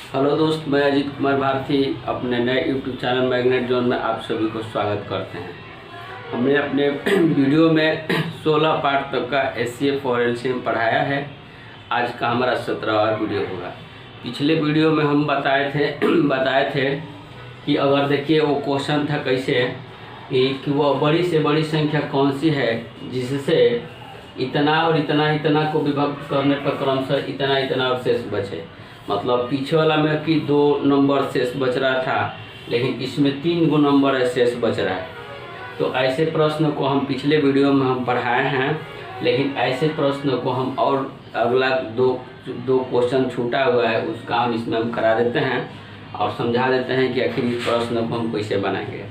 Hello दोस्त, मैं अजीत कुमार भारती अपने नए यूट्यूब चैनल मैग्नेट जोन में आप सभी को स्वागत करते हैं। हमने अपने वीडियो में 16 पार्ट तक का एचसीएफ और एलसीएम पढ़ाया है। आज का हमारा 17वां वीडियो होगा। पिछले वीडियो में हम बताए थे कि अगर देखिए वो क्वेश्चन था कैसे कि वो बड़ी से बड़ी संख्या कौन सी है जिससे इतना और इतना इतना को विभक्त करने पर क्रमशः इतना इतना और शेष बचे। मतलब पीछे वाला में कि 2 नंबर शेष बच रहा था, लेकिन इसमें 3 गो नंबर शेष बच रहा है। तो ऐसे प्रश्न को हम पिछले वीडियो में हम पढ़ाए हैं, लेकिन ऐसे प्रश्न को हम और अगला दो क्वेश्चन छूटा हुआ है उसका हम इसमें हम करा देते हैं और समझा देते हैं कि आखिर इस प्रश्न को हम कैसे बनाएंगे।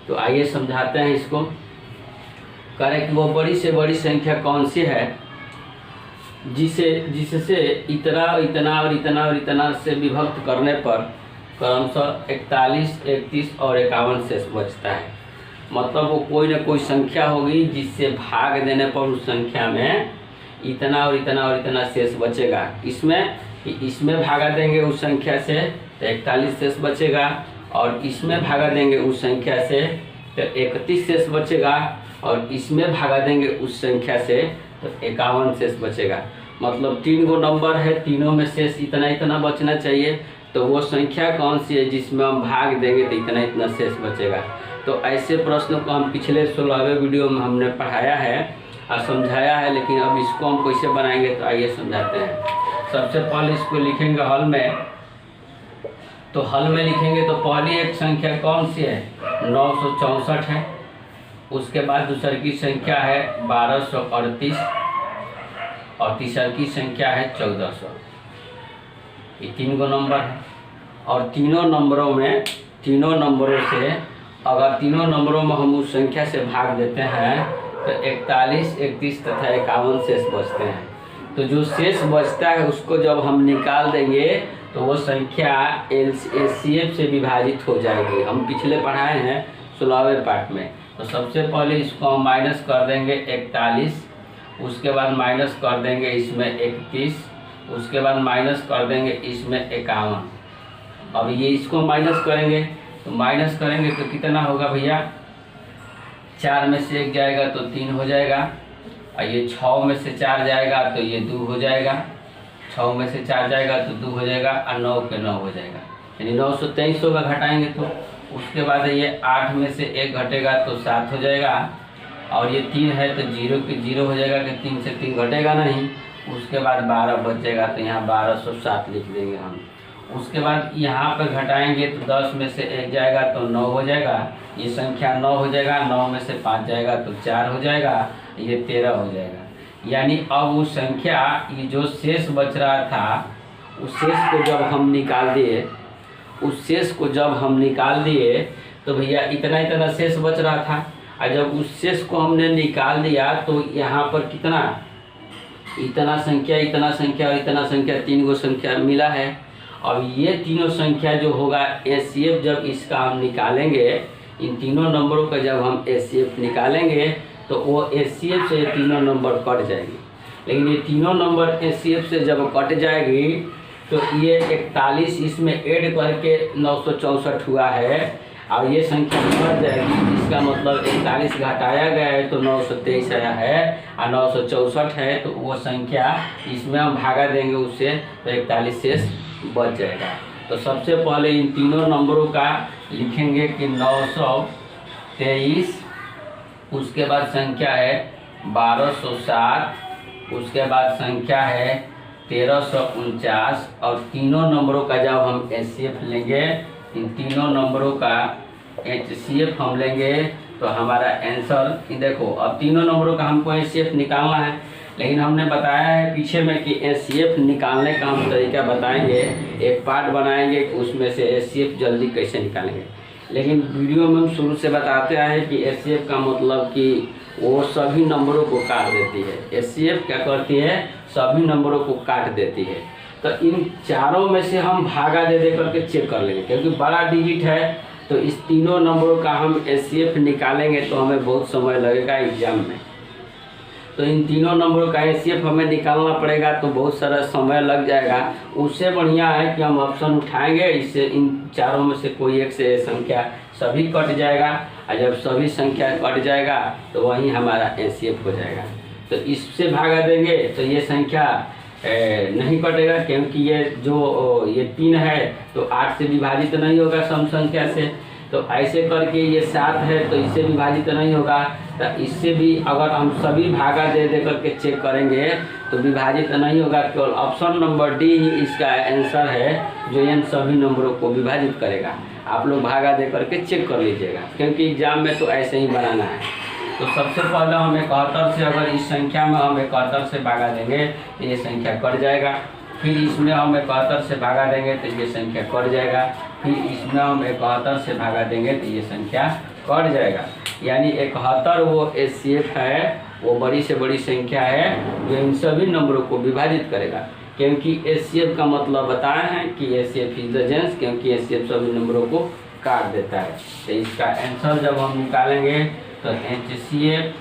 तो आइए समझाते हैं इसको। करें कि वो बड़ी से बड़ी संख्या कौन सी है जिससे इतना इतना और इतना और इतना से विभक्त करने पर क्रमशः 41, 31 और 51 शेष बचता है। मतलब वो कोई ना कोई संख्या होगी जिससे भाग देने पर उस संख्या में इतना और इतना और इतना शेष बचेगा। इसमें भागा देंगे उस संख्या से तो 41 शेष बचेगा, और इसमें भागा देंगे उस संख्या से तो 31 शेष बचेगा, और इसमें भागा देंगे उस संख्या से तो 51 शेष बचेगा। मतलब 3 गो नंबर है, तीनों में शेष इतना इतना बचना चाहिए। तो वो संख्या कौन सी है जिसमें हम भाग देंगे तो इतना इतना शेष बचेगा। तो ऐसे प्रश्न को हम पिछले 16वें वीडियो में हमने पढ़ाया है और समझाया है, लेकिन अब इसको हम कैसे बनाएंगे तो आइए समझाते हैं। सबसे पहले इसको लिखेंगे हल में। तो हल में लिखेंगे तो पहली एक संख्या कौन सी है, 964 है। उसके बाद दूसर की संख्या है 1238 और तीसर की संख्या है 1400। ये 3 गो नंबर है, और तीनों नंबरों से अगर तीनों नंबरों में हम उस संख्या से भाग देते हैं तो 41, 31 तथा 51 शेष बचते हैं। तो जो शेष बचता है उसको जब हम निकाल देंगे तो वो संख्या एचसीएफ से विभाजित हो जाएगी। हम पिछले पढ़ाए हैं 16वें पार्ट में। तो सबसे पहले इसको हम माइनस कर देंगे 41, उसके बाद माइनस कर देंगे इसमें 31, उसके बाद माइनस कर देंगे इसमें 51। अब ये इसको माइनस करेंगे तो कितना होगा भैया, 4 में से 1 जाएगा तो 3 हो जाएगा, और ये 6 में से 4 जाएगा तो ये 2 हो जाएगा, 6 में से 4 जाएगा तो 2 हो जाएगा, और 9 के 9 हो जाएगा, यानी 923 होगा घटाएंगे तो। उसके बाद ये 8 में से 1 घटेगा तो 7 हो जाएगा, और ये 3 है तो 0 के 0 हो जाएगा कि 3 से 3 घटेगा नहीं। उसके बाद 12 बच जाएगा तो यहाँ 1207 लिख देंगे हम। उसके बाद यहाँ पर घटाएंगे तो 10 में से 1 जाएगा तो 9 हो जाएगा, ये संख्या 9 हो जाएगा, 9 में से 5 जाएगा तो 4 हो जाएगा, ये 13 हो जाएगा। यानी अब वो संख्या ये जो शेष बच रहा था उस शेष को जब हम निकाल दिए तो भैया इतना इतना शेष बच रहा था, और जब उस शेष को हमने निकाल दिया तो यहाँ पर कितना इतना संख्या और इतना संख्या 3 गो संख्या मिला है। अब ये तीनों संख्या जो होगा एचसीएफ जब इसका हम निकालेंगे, इन तीनों नंबरों का जब हम एचसीएफ निकालेंगे तो वो एचसीएफ से ये तीनों नंबर कट जाएगी। लेकिन ये तीनों नंबर एचसीएफ से जब कट जाएगी तो ये 41 इसमें ऐड करके 964 हुआ है, और ये संख्या बढ़ जाएगी। इसका मतलब 41 घटाया गया है तो 923 आया है, और 964 है तो वो संख्या इसमें हम भागा देंगे उससे तो 41 शेष बच जाएगा। तो सबसे पहले इन तीनों नंबरों का लिखेंगे कि 923, उसके बाद संख्या है 1207, उसके बाद संख्या है 1349, और तीनों नंबरों का जब हम एचसीएफ लेंगे, इन तीनों नंबरों का एचसीएफ हम लेंगे तो हमारा आंसर देखो। अब तीनों नंबरों का हमको एचसीएफ निकालना है, लेकिन हमने बताया है पीछे में कि एचसीएफ निकालने का हम तरीका बताएंगे, एक पार्ट बनाएंगे उसमें से एचसीएफ जल्दी कैसे निकालेंगे। लेकिन वीडियो में हम शुरू से बताते आए कि एचसीएफ का मतलब कि वो सभी नंबरों को काट देती है। एचसीएफ क्या करती है, सभी नंबरों को काट देती है। तो इन चारों में से हम भागा दे करके चेक कर लेंगे, क्योंकि बड़ा डिजिट है तो इस तीनों नंबरों का हम एचसीएफ निकालेंगे तो हमें बहुत समय लगेगा एग्जाम में। तो इन तीनों नंबरों का एचसीएफ हमें निकालना पड़ेगा, तो बहुत सारा समय लग जाएगा। उससे बढ़िया है कि हम ऑप्शन उठाएंगे, इससे इन चारों में से कोई एक से संख्या सभी कट जाएगा, और जब सभी संख्या कट जाएगा तो वहीं हमारा एचसीएफ हो जाएगा। तो इससे भागा देंगे तो ये संख्या नहीं कटेगा, क्योंकि ये 3 है तो 8 से विभाजित नहीं होगा सम संख्या से। तो ऐसे करके ये 7 है तो इससे विभाजित नहीं होगा, तो इससे भी अगर हम सभी भागा दे करके चेक करेंगे तो विभाजित नहीं होगा। केवल ऑप्शन नंबर डी ही इसका आंसर है जो इन सभी नंबरों को विभाजित करेगा। आप लोग भागा दे करके चेक कर लीजिएगा, क्योंकि एग्जाम में तो ऐसे ही बनाना है। तो सबसे पहले हम 71 से, अगर इस संख्या में हम 71 से भागा देंगे तो ये संख्या कट जाएगा। फिर इसमें हम 71 से भागा देंगे तो ये संख्या कट जाएगा। फिर इसमें हम 71 से भागा देंगे तो ये संख्या कट जाएगा। यानी 71 वो एचसीएफ है, वो बड़ी से बड़ी संख्या है जो इन सभी नंबरों को विभाजित करेगा। क्योंकि एचसीएफ का मतलब बताए हैं कि एचसीएफ इज द जेंस, क्योंकि एचसीएफ सभी नंबरों को काट देता है। तो इसका आंसर जब हम निकालेंगे तो एचसीएफ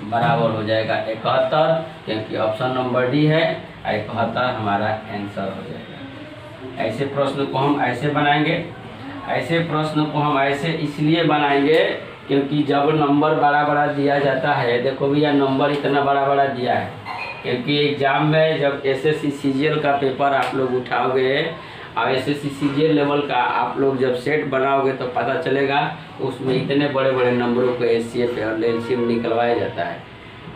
बराबर हो जाएगा 71, क्योंकि ऑप्शन नंबर डी है, 71 हमारा आंसर हो जाएगा। ऐसे प्रश्न को हम ऐसे बनाएंगे, ऐसे प्रश्न को हम ऐसे इसलिए बनाएंगे क्योंकि जब नंबर बड़ा बड़ा दिया जाता है, देखो भैया नंबर इतना बड़ा बड़ा दिया है, क्योंकि एग्जाम में जब एसएससी सीजीएल का पेपर आप लोग उठाओगे और एसएससी सीजीएल लेवल का आप लोग जब सेट बनाओगे तो पता चलेगा उसमें इतने बड़े बड़े नंबरों को एचसीएफ और एलसीएम निकलवाया जाता है।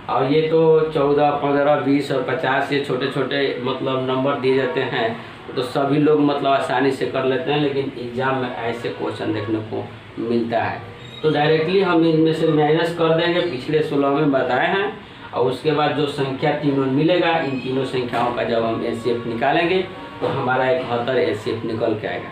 और ये तो 14, 15, 20 और 50 ये छोटे छोटे मतलब नंबर दिए जाते हैं, तो सभी लोग मतलब आसानी से कर लेते हैं, लेकिन एग्जाम में ऐसे क्वेश्चन देखने को मिलता है। तो डायरेक्टली हम इनमें से माइनस कर देंगे, पिछले 16 में बताए हैं, और उसके बाद जो संख्या तीनों मिलेगा, इन तीनों संख्याओं का जब हम एचसीएफ निकालेंगे तो हमारा 71 एचसीएफ निकल के आएगा।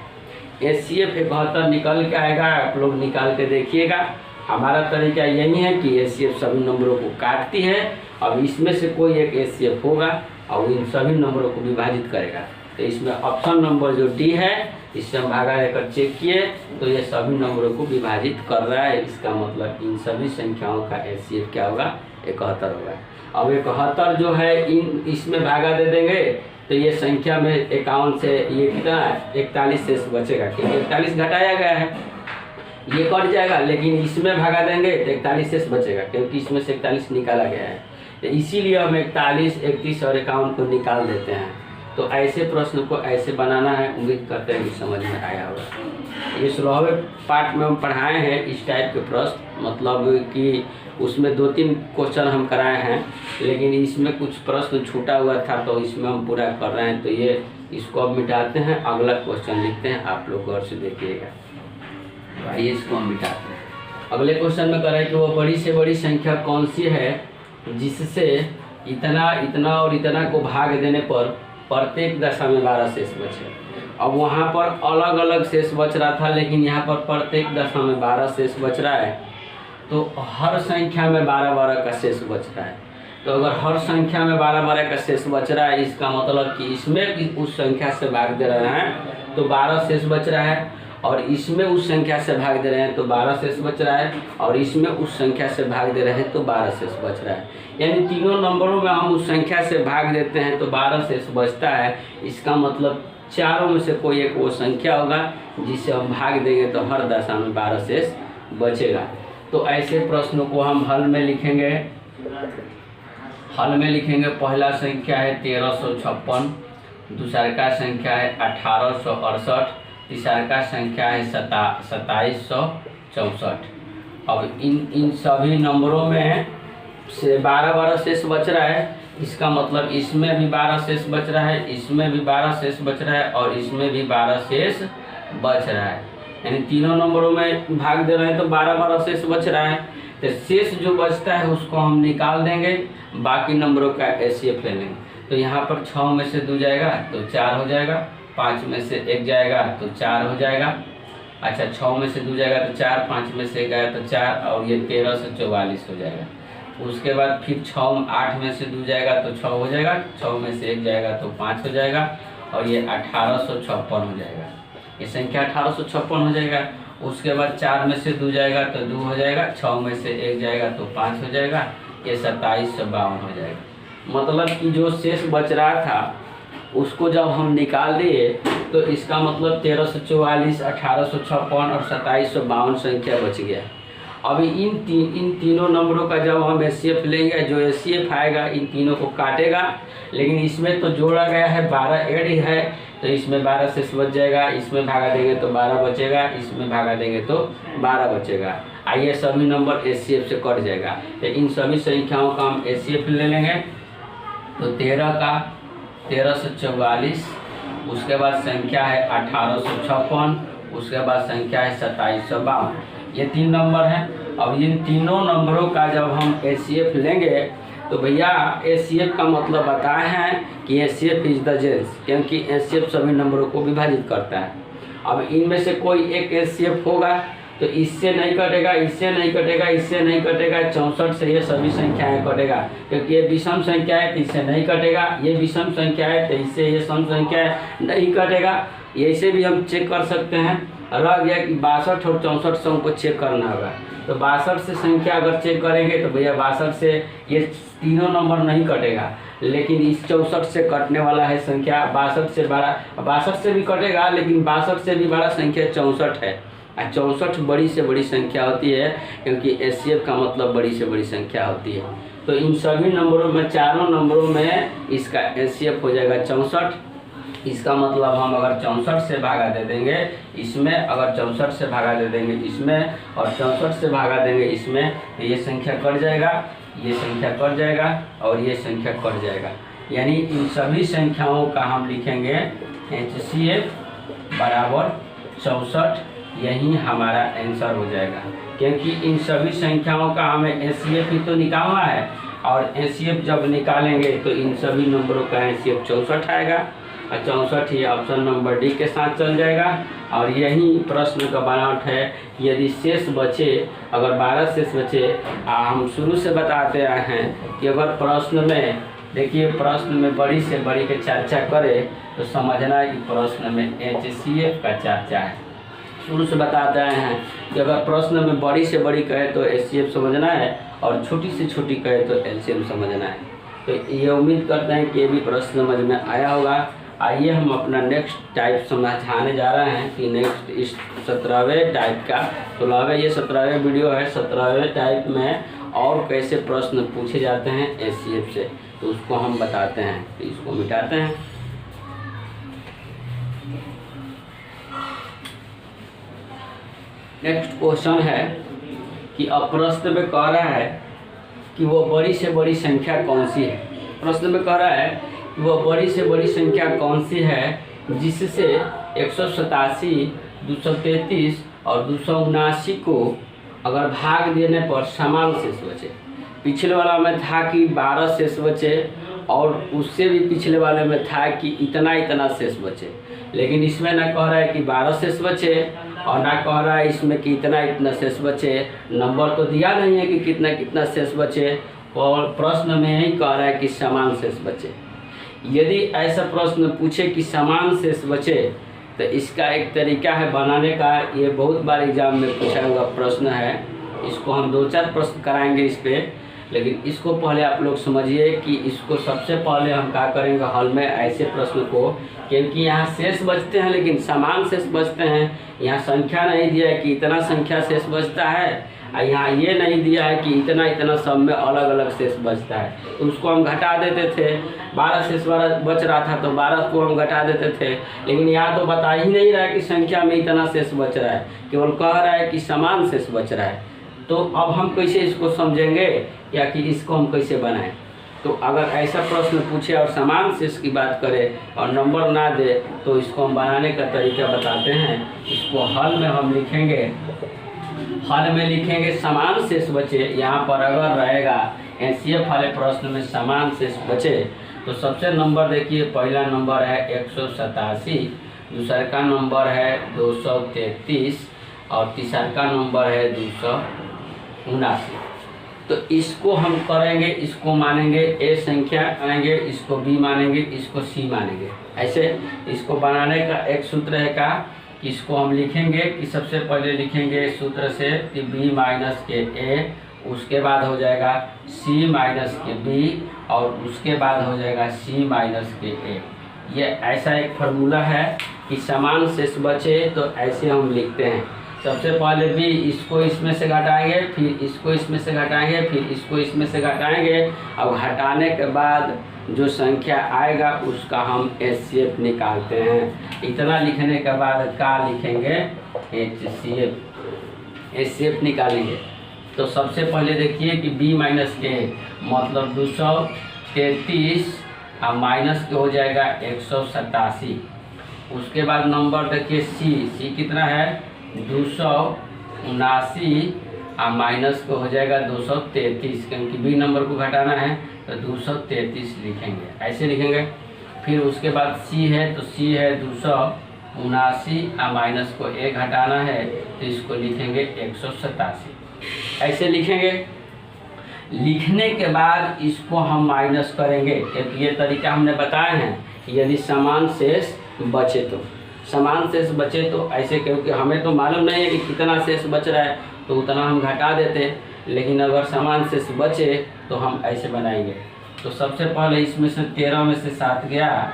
एचसीएफ 71 निकल के आएगा, आप लोग निकाल के देखिएगा। हमारा तरीका यही है कि एचसीएफ सभी नंबरों को काटती है, अब इसमें से कोई एक एचसीएफ होगा और इन सभी नंबरों को विभाजित करेगा। तो इसमें ऑप्शन नंबर जो डी है, इससे हम भागा लेकर चेक किए तो ये सभी नंबरों को विभाजित कर रहा है। इसका मतलब इन सभी संख्याओं का एचसीएफ क्या होगा, 71 होगा। अब 71 जो है इसमें भागा दे देंगे तो ये संख्या में 51 से ये कितना 41 से बचेगा, क्योंकि 41 घटाया गया है, ये कट जाएगा, लेकिन इसमें भागा देंगे तो 41 से बचेगा, क्योंकि इसमें से 41 निकाला गया है। तो इसीलिए हम 41, 31 और 51 को निकाल देते हैं। तो ऐसे प्रश्न को ऐसे बनाना है, उम्मीद करते हैं कि समझ में आया होगा। ये 16वें पार्ट में हम पढ़ाए हैं इस टाइप के प्रश्न, मतलब कि उसमें 2-3 क्वेश्चन हम कराए हैं, लेकिन इसमें कुछ प्रश्न छूटा हुआ था तो इसमें हम पूरा कर रहे हैं। तो ये इसको अब मिटाते हैं, अगला क्वेश्चन लिखते हैं, आप लोग गौर से देखिएगा। आइए इसको हम मिटाते हैं। अगले क्वेश्चन में करें कि वो बड़ी से बड़ी संख्या कौन सी है जिससे इतना, इतना और इतना को भाग देने पर प्रत्येक दशा में 12 शेष बचे। अब वहाँ पर अलग अलग शेष बच रहा था, लेकिन यहाँ पर प्रत्येक दशा में 12 शेष बच रहा है, तो हर संख्या में 12-12 का शेष बच रहा है। तो अगर हर संख्या में 12-12 का शेष बच रहा है, इसका मतलब कि इसमें उस संख्या से भाग दे रहे हैं तो 12 शेष बच रहा है, और इसमें उस संख्या से भाग दे रहे हैं तो 12 शेष बच रहा है, और इसमें उस संख्या से भाग दे रहे हैं तो 12 शेष बच रहा है। यानी तीनों नंबरों में हम उस संख्या से भाग देते हैं तो 12 शेष बचता है। इसका मतलब चारों में से कोई एक वो संख्या होगा जिसे हम भाग देंगे तो हर दशा में 12 शेष बचेगा। तो ऐसे प्रश्नों को हम हल में लिखेंगे। हल में लिखेंगे, पहला संख्या है 1356, दूसरा का संख्या है 1868, तीसरा का संख्या है 2764। अब इन सभी नंबरों में से 12-12 शेष बच रहा है, इसका मतलब इसमें भी 12 शेष बच रहा है, इसमें भी 12 शेष बच रहा है, और इसमें भी 12 शेष बच रहा है। यानी तीनों नंबरों में भाग दे रहे हैं तो 12-12 शेष बच रहा है। तो शेष जो बचता है उसको हम निकाल देंगे, बाकी नंबरों का एचसीएफ ले लेंगे। तो यहाँ पर 6 में से 2 जाएगा तो 4 हो जाएगा, 5 में से 1 जाएगा तो 4 हो जाएगा। अच्छा, 6 में से 2 जाएगा तो 4, 5 में से 1 आया तो 4, और ये 13 से 44 हो जाएगा। उसके बाद फिर 8 में से 2 जाएगा तो 6 हो जाएगा, 6 में से 1 जाएगा तो 5 हो जाएगा, और ये 1856 हो जाएगा। ये संख्या 1856 हो जाएगा। उसके बाद 4 में से 2 जाएगा तो 2 हो जाएगा, 6 में से 1 जाएगा तो 5 हो जाएगा, ये 2752 हो जाएगा। मतलब कि जो शेष बच रहा था उसको जब हम निकाल दिए तो इसका मतलब 1344, 1856 और 2752 संख्या बच गया। अभी इन तीनों नंबरों का जब हम एचसीएफ लेंगे, जो एचसीएफ आएगा इन तीनों को काटेगा, लेकिन इसमें तो जोड़ा गया है 12 ऐड है, तो इसमें 12 से बच जाएगा, इसमें भागा देंगे तो 12 बचेगा, इसमें भागा देंगे तो 12 बचेगा। आइए सभी नंबर एचसीएफ से कट जाएगा, तो इन सभी संख्याओं का हम एचसीएफ ले लेंगे। तो 13 का 1344, उसके बाद संख्या है 1856, उसके बाद संख्या है 2752, ये 3 नंबर हैं। अब इन तीनों नंबरों का जब हम एचसीएफ लेंगे तो भैया एचसीएफ का मतलब बताए हैं कि एचसीएफ इज द जेंस, क्योंकि एचसीएफ सभी नंबरों को विभाजित करता है। अब इनमें से कोई एक एचसीएफ होगा तो इससे नहीं कटेगा, इससे नहीं कटेगा, इससे नहीं कटेगा, 64 से ये सभी संख्याएं कटेगा, क्योंकि ये विषम संख्या है तो इससे नहीं कटेगा, ये विषम संख्या है तो इससे ये सम संख्या है, नहीं कटेगा। ऐसे भी हम चेक कर सकते हैं। रह गया कि 62 और 64 से हमको चेक करना होगा, तो 62 से संख्या अगर चेक करेंगे तो भैया 62 से ये तीनों नंबर नहीं कटेगा, लेकिन इस 64 से कटने वाला है संख्या 62 से बड़ा, 62 से भी कटेगा लेकिन 62 से भी बड़ा संख्या 64 है। 64 बड़ी से बड़ी संख्या होती है, क्योंकि एचसीएफ का मतलब बड़ी से बड़ी संख्या होती है। तो इन सभी नंबरों में, चारों नंबरों में इसका एचसीएफ हो जाएगा 64। इसका मतलब हम अगर 64 से भागा दे देंगे इसमें, अगर 64 से भागा दे देंगे इसमें और 64 से भागा देंगे इसमें, तो ये संख्या कट जाएगा, ये संख्या कट जाएगा और ये संख्या कट जाएगा। यानी इन सभी संख्याओं का हम लिखेंगे एचसीएफ बराबर 64, यही हमारा आंसर हो जाएगा, क्योंकि इन सभी संख्याओं का हमें एचसीएफ ही तो निकालना है, और एचसीएफ जब निकालेंगे तो इन सभी नंबरों का एचसीएफ 64 आएगा, और 64 ही ऑप्शन नंबर डी के साथ चल जाएगा। और यही प्रश्न का बनावट है, यदि शेष बचे, अगर 12 शेष बचे, हम शुरू से बताते आए हैं कि अगर प्रश्न में, देखिए प्रश्न में बड़ी से बड़ी के चर्चा करें तो समझना है कि प्रश्न में एचसीएफ का चर्चा है। शुरू से बताते आए हैं कि अगर प्रश्न में बड़ी से बड़ी कहे तो एचसीएफ समझना है, और छोटी से छोटी कहे तो एलसीएम समझना है। तो ये उम्मीद करते हैं कि ये भी प्रश्न समझ में आया होगा। आइए हम अपना नेक्स्ट टाइप समझाने जा रहे हैं कि नेक्स्ट इस 17वें टाइप का 16वें, ये 17वें वीडियो है। 17वें टाइप में और कैसे प्रश्न पूछे जाते हैं एचसीएफ से, तो उसको हम बताते हैं। तो इसको मिटाते हैं। नेक्स्ट क्वेश्चन है कि अब प्रश्न में कह रहा है कि वो बड़ी से बड़ी संख्या कौन सी है। प्रश्न में कह रहा है कि वो बड़ी से बड़ी संख्या कौन सी है जिससे 187, 233 और 279 को अगर भाग देने पर समान शेष बचे। पिछले वाला में था कि 12 शेष बचे, और उससे भी पिछले वाले में था कि इतना इतना शेष बचे, लेकिन इसमें ना कह रहा है कि 12 शेष बचे और ना कह रहा है इसमें कि इतना इतना शेष बचे। नंबर तो दिया नहीं है कि कितना कितना शेष बचे, और प्रश्न में यही कह रहा है कि समान शेष बचे। यदि ऐसा प्रश्न पूछे कि समान शेष बचे तो इसका एक तरीका है बनाने का। ये बहुत बार एग्जाम में पूछा हुआ प्रश्न है, इसको हम 2-4 प्रश्न कराएंगे इस पर, लेकिन इसको पहले आप लोग समझिए कि इसको सबसे पहले हम क्या करेंगे हल में ऐसे प्रश्न को, क्योंकि यहाँ शेष बचते हैं लेकिन समान शेष बचते हैं। यहाँ संख्या नहीं दिया है कि इतना संख्या शेष बचता है, और यहाँ ये नहीं दिया है कि इतना इतना सब में अलग अलग शेष बचता है, तो उसको हम घटा देते थे। 12 शेष बच रहा था तो 12 को हम घटा देते थे, लेकिन यहाँ तो बता ही नहीं रहा है कि संख्या में इतना शेष बच रहा है, केवल कह रहा है कि समान शेष बच रहा है। तो अब हम कैसे इसको समझेंगे या कि इसको हम कैसे बनाएं। तो अगर ऐसा प्रश्न पूछे और समान शेष की बात करें और नंबर ना दे तो इसको हम बनाने का तरीका बताते हैं। इसको हल में हम लिखेंगे, हल में लिखेंगे समान शेष बचे। यहाँ पर अगर रहेगा एचसीएफ वाले प्रश्न में समान शेष बचे तो सबसे नंबर देखिए, पहला नंबर है 187, दूसरा का नंबर है 233 और तीसरा का नंबर है 279। तो इसको हम करेंगे, इसको मानेंगे ए संख्या मानेंगे, इसको बी मानेंगे, इसको सी मानेंगे। ऐसे इसको बनाने का एक सूत्र है का इसको हम लिखेंगे कि सबसे पहले लिखेंगे सूत्र से कि बी माइनस के ए उसके बाद हो जाएगा c माइनस के b और उसके बाद हो जाएगा c माइनस के a। ये ऐसा एक फार्मूला है कि समान शेष बचे तो ऐसे हम लिखते हैं। सबसे पहले b इसको इसमें से घटाएंगे, फिर इसको इसमें से घटाएंगे, फिर इसको इसमें से घटाएंगे। अब घटाने के बाद जो संख्या आएगा उसका हम HCF निकालते हैं। इतना लिखने के बाद क्या लिखेंगे, HCF निकालेंगे। तो सबसे पहले देखिए कि b माइनस के मतलब 233 और माइनस के हो जाएगा 187। उसके बाद नंबर देखिए c कितना है 279 और माइनस को हो जाएगा 233, क्योंकि b नंबर को घटाना है तो 233 लिखेंगे, ऐसे लिखेंगे। फिर उसके बाद c है तो c है 279 और माइनस को 1 घटाना है तो इसको लिखेंगे 187, ऐसे लिखेंगे। लिखने के बाद इसको हम माइनस करेंगे, क्योंकि ये तरीका हमने बताया है कि यदि समान शेष बचे तो समान शेष बचे तो ऐसे, क्योंकि हमें तो मालूम नहीं है कि कितना शेष बच रहा है तो उतना हम घटा देते, लेकिन अगर समान शेष बचे तो हम ऐसे बनाएंगे। तो सबसे पहले इसमें से 13 में से 7 गया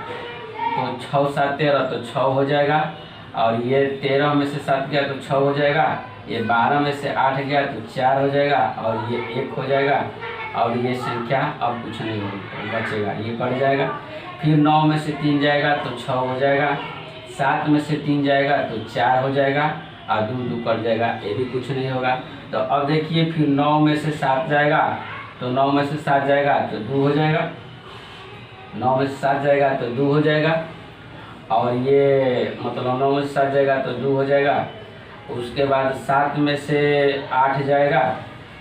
तो 6 7 13 तो 6 हो जाएगा, और ये 13 में से 7 गया तो 6 हो जाएगा, ये 12 में से 8 गया तो 4 हो जाएगा, और ये 1 हो जाएगा, और ये संख्या अब कुछ नहीं बचेगा, ये कट जाएगा। फिर 9 में से 3 जाएगा तो 6 हो जाएगा, 7 में से 3 जाएगा तो 4 हो जाएगा, और 2 2 कट जाएगा, ये भी कुछ नहीं होगा। तो अब देखिए फिर 9 में से 7 जाएगा तो 9 में से 7 जाएगा तो 2 हो जाएगा, 9 में से 7 जाएगा तो 2 हो जाएगा, और ये मतलब 9 में से 7 जाएगा तो 2 हो जाएगा। उसके बाद 7 में से 8 जाएगा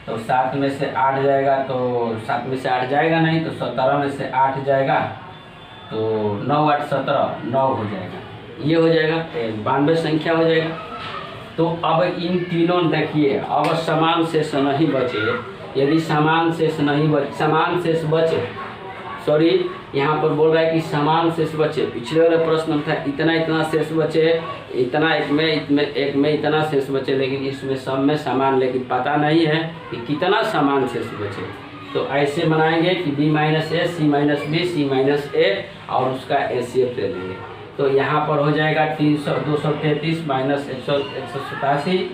तो 7 में से 8 जाएगा तो 7 में से 8 जाएगा नहीं तो 17 में से 8 जाएगा तो 9 8 17 9 हो जाएगा, ये हो जाएगा 92 संख्या हो जाएगा। तो अब इन तीनों देखिए, अब समान शेष नहीं बचे, यदि समान शेष बचे सॉरी यहाँ पर बोल रहा है कि समान शेष बचे। पिछले वाले प्रश्न में था इतना शेष बचे, इतना एक में इतना शेष बचे, लेकिन इसमें सब में समान, लेकिन पता नहीं है कि कितना समान शेष बचे। तो ऐसे बनाएंगे कि b माइनस ए, सी माइनस बी, सी माइनस ए और उसका HCF ले लेंगे। तो यहाँ पर हो जाएगा 233 माइनस 187,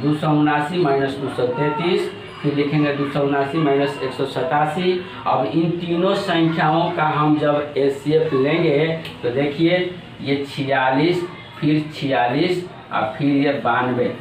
279 माइनस 233, फिर लिखेंगे 279 माइनस 187। अब इन तीनों संख्याओं का हम जब HCF लेंगे तो देखिए ये 46, फिर 46 और फिर ये 92,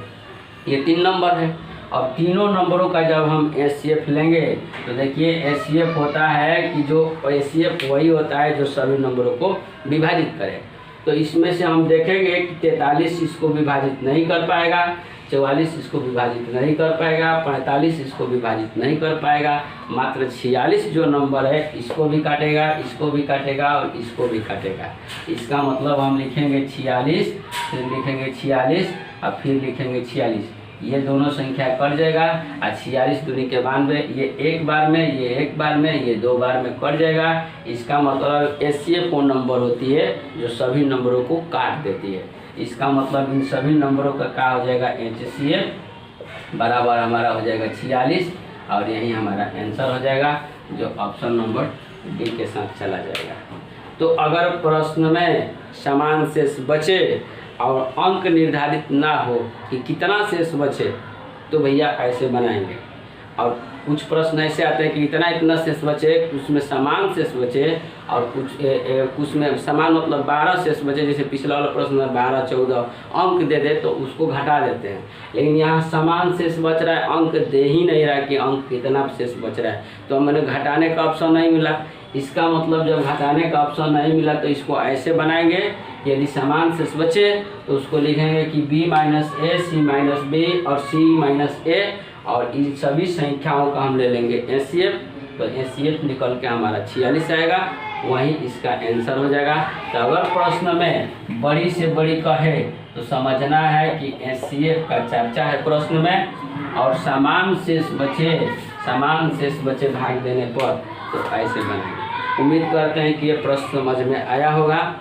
ये 3 नंबर है। अब तीनों नंबरों का जब हम HCF लेंगे तो देखिए HCF होता है कि जो HCF वही होता है जो सभी नंबरों को विभाजित करे। तो इसमें से हम देखेंगे कि 43 इसको विभाजित नहीं कर पाएगा, 44 इसको विभाजित नहीं कर पाएगा, 45 इसको विभाजित नहीं कर पाएगा, मात्र 46 जो नंबर है इसको भी काटेगा, इसको भी काटेगा और इसको भी काटेगा। इसका मतलब हम लिखेंगे 46, फिर लिखेंगे 46 और फिर लिखेंगे 46, ये दोनों संख्या कट जाएगा। और 46 दूनी के 92, ये एक बार में, ये एक बार में, ये 2 बार में कट जाएगा। इसका मतलब HCF वो नंबर होती है जो सभी नंबरों को काट देती है। इसका मतलब इन सभी नंबरों का क्या हो जाएगा, HCF बराबर हमारा हो जाएगा 46, और यही हमारा आंसर हो जाएगा जो ऑप्शन नंबर डी के साथ चला जाएगा। तो अगर प्रश्न में समान शेष बचे और अंक निर्धारित ना हो कि कितना शेष बचे तो भैया ऐसे बनाएंगे। और कुछ प्रश्न ऐसे आते हैं कि इतना शेष बचे, कुछ में समान शेष बचे और कुछ में समान मतलब 12 शेष बचे, जैसे पिछला वाला प्रश्न में 12 14 अंक दे दे तो उसको घटा देते हैं। लेकिन यहाँ समान शेष बच रहा है, अंक दे ही नहीं रहा कि अंक कितना शेष बच रहा है, तो मैंने घटाने का ऑप्शन नहीं मिला। इसका मतलब जब घटाने का ऑप्शन नहीं मिला तो इसको ऐसे बनाएंगे, यदि समान शेष बचे तो उसको लिखेंगे कि b माइनस ए, सी माइनस बी और c माइनस ए, और इन सभी संख्याओं का हम ले लेंगे HCF। तो HCF निकल के हमारा 46 आएगा, वही इसका आंसर हो जाएगा। तो अगर प्रश्न में बड़ी से बड़ी कहे तो समझना है कि HCF का चर्चा है प्रश्न में, और समान शेष बचे भाग देने पर तो ऐसे बनेंगे। उम्मीद करते हैं कि ये प्रश्न समझ में आया होगा।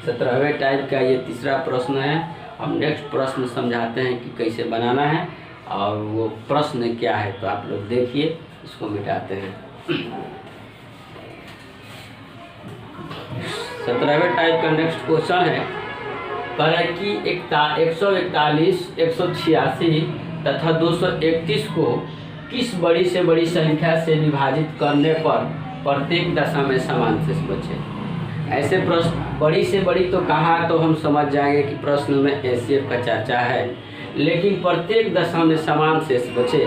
17वें टाइप का ये तीसरा प्रश्न है। हम नेक्स्ट प्रश्न समझाते हैं कि कैसे बनाना है। और वो प्रश्न क्या है, तो आप लोग देखिए, इसको मिटाते हैं। 17वें टाइप का नेक्स्ट क्वेश्चन है, कह रहा है कि 141, 186 तथा 231 को किस बड़ी से बड़ी संख्या से विभाजित करने पर प्रत्येक दशा में समान शेष बचे। ऐसे प्रश्न बड़ी से बड़ी तो कहा तो हम समझ जाएंगे कि प्रश्न में एचसीएफ का चर्चा है, लेकिन प्रत्येक दशा में समान शेष बचे,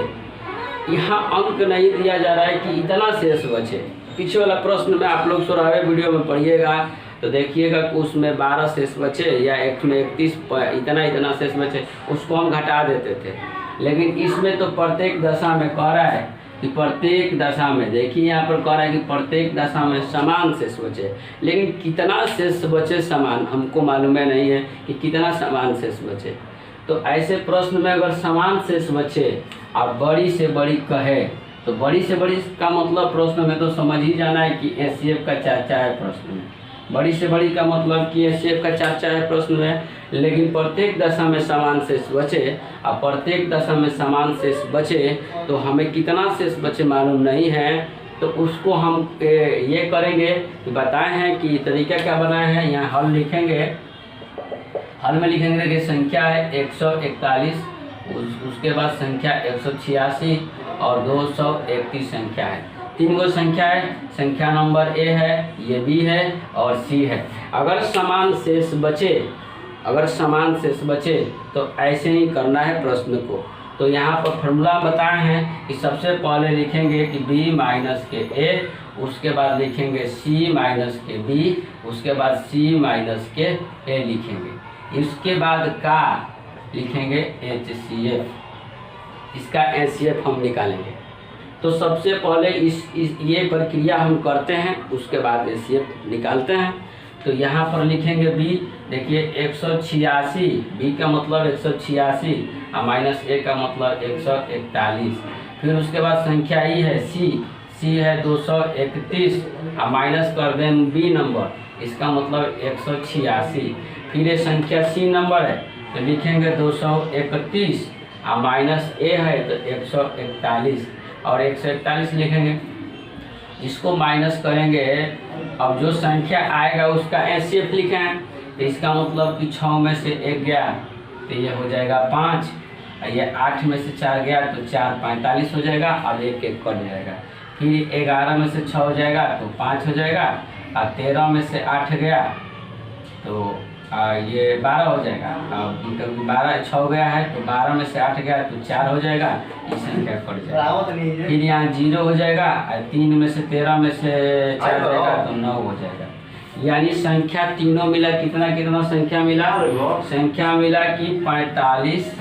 यहाँ अंक नहीं दिया जा रहा है कि इतना शेष बचे। पीछे वाला प्रश्न में आप लोग 16वें वीडियो में पढ़िएगा तो देखिएगा कि उसमें 12 शेष बचे या एक में 31 इतना शेष बचे, उसको हम घटा देते थे। लेकिन इसमें तो प्रत्येक दशा में कह रहा है कि प्रत्येक दशा में, देखिए यहाँ पर कह रहा है कि प्रत्येक दशा में समान शेष बचे, लेकिन कितना शेष बचे समान हमको मालूम नहीं है कि कितना समान शेष बचे। तो ऐसे प्रश्न में अगर समान शेष बचे और बड़ी से बड़ी कहे तो बड़ी से बड़ी का मतलब प्रश्न में तो समझ ही जाना है कि एचसीएफ का चर्चा है प्रश्न में। बड़ी से बड़ी का मतलब कि एचसीएफ का चर्चा है प्रश्न में, लेकिन प्रत्येक दशा में समान शेष बचे और प्रत्येक दशा में समान शेष बचे तो हमें कितना शेष बचे मालूम नहीं है। तो उसको हम ये करेंगे कि बताए हैं कि तरीका क्या बनाए हैं। यहाँ हल लिखेंगे, हल में लिखेंगे कि संख्या है 141, उसके बाद संख्या 186 और 231 संख्या है। 3 गो संख्या है, संख्या नंबर ए है, ये बी है और सी है। अगर समान शेष बचे तो ऐसे ही करना है प्रश्न को। तो यहाँ पर फॉर्मूला बताए हैं कि सबसे पहले लिखेंगे कि b माइनस के ए, उसके बाद लिखेंगे c माइनस के b, उसके बाद c माइनस के ए लिखेंगे। इसके बाद का लिखेंगे HCF, इसका HCF हम निकालेंगे। तो सबसे पहले ये प्रक्रिया हम करते हैं, उसके बाद HCF निकालते हैं। तो यहाँ पर लिखेंगे b, देखिए 186, b का मतलब 186 और माइनस a का मतलब 141। फिर उसके बाद संख्या ई है c है 231 और माइनस कर दें b नंबर, इसका मतलब 186। फिर ये संख्या c नंबर है तो लिखेंगे 231 और माइनस a है तो 141 और 141 लिखेंगे। इसको माइनस करेंगे, अब जो संख्या आएगा उसका एचसीएफ लिखे हैं। तो इसका मतलब कि 6 में से 1 गया तो ये हो जाएगा 5, ये 8 में से 4 गया तो 4 45 हो जाएगा और 1 1 कट जाएगा। फिर 11 में से 6 हो जाएगा तो 5 हो जाएगा और 13 में से 8 गया तो ये 12 हो जाएगा। क्योंकि 12 6 गया है तो 12 में से 8 गया तो 4 हो जाएगा, ये संख्या कट जाएगा। फिर यहाँ 0 हो जाएगा, 3 में से 13 में से 4 जाएगा तो 9 हो जाएगा। यानी संख्या तीनों मिला कितना संख्या मिला, संख्या मिला कि 45,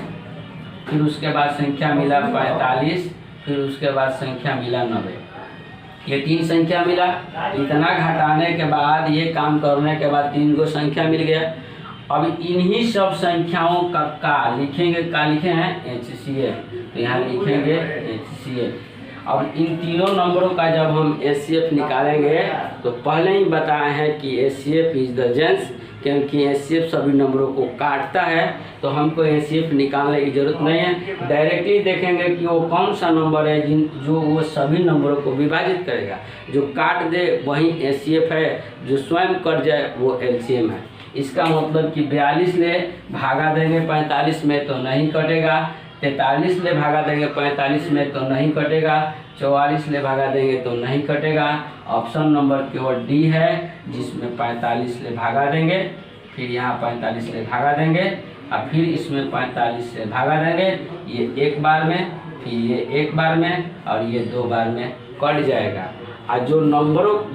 फिर उसके बाद संख्या मिला 45, फिर उसके बाद संख्या मिला 90। ये 3 संख्या मिला। इतना घटाने के बाद, ये काम करने के बाद 3 गो संख्या मिल गया। अब इन्हीं सब संख्याओं का लिखेंगे, का लिखे हैं HCF, तो यहाँ लिखेंगे HCF। अब इन तीनों नंबरों का जब हम HCF निकालेंगे तो पहले ही बताए हैं कि HCF इज द जेंस, क्योंकि HCF सभी नंबरों को काटता है तो हमको HCF निकालने की जरूरत नहीं है। डायरेक्टली देखेंगे कि वो कौन सा नंबर है जो वो सभी नंबरों को विभाजित करेगा। जो काट दे वही HCF है, जो स्वयं कट जाए वो LCM है। इसका मतलब कि 42 ले भागा देंगे 45 में तो नहीं कटेगा, 43 ले भागा देंगे 45 में तो नहीं कटेगा, 44 ले भागा देंगे तो नहीं कटेगा। ऑप्शन नंबर केवल डी है जिसमें 45 ले भागा देंगे, फिर यहाँ 45 ले भागा देंगे और फिर इसमें 45 से भागा देंगे। ये एक बार में, फिर ये एक बार में और ये 2 बार में कट जाएगा। और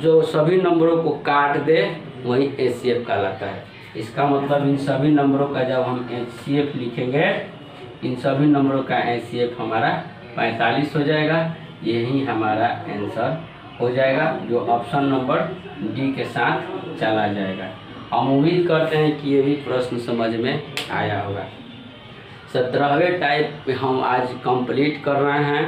जो सभी नंबरों को काट दे वही HCF कहलाता है। इसका मतलब इन सभी नंबरों का जब हम HCF लिखेंगे, इन सभी नंबरों का HCF हमारा 45 हो जाएगा। यही हमारा आंसर हो जाएगा, जो ऑप्शन नंबर डी के साथ चला जाएगा। हम उम्मीद करते हैं कि ये भी प्रश्न समझ में आया होगा। 17वें टाइप हम आज कंप्लीट कर रहे हैं।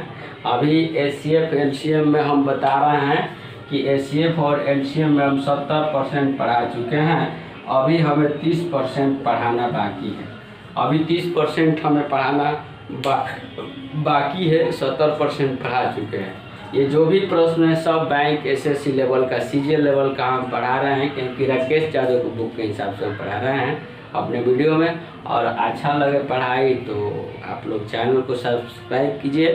अभी HCF LCM में हम बता रहे हैं कि HCF और LCM में हम 70% पढ़ा चुके हैं। अभी हमें 30% पढ़ाना बाकी है। अभी 30% हमें पढ़ाना बाकी है 70% पढ़ा चुके हैं। ये जो भी प्रश्न है सब बैंक एसएससी लेवल का, सीजीएल लेवल का हम पढ़ा रहे हैं, क्योंकि राकेश यादव को बुक के हिसाब से हम पढ़ा रहे हैं अपने वीडियो में। और अच्छा लगे पढ़ाई तो आप लोग चैनल को सब्सक्राइब कीजिए,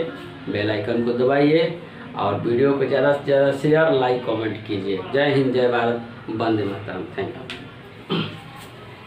बेल आइकन को दबाइए और वीडियो को ज़्यादा से ज़्यादा शेयर, लाइक, कमेंट कीजिए। जय हिंद, जय भारत, वंदे मातरम। Thank you.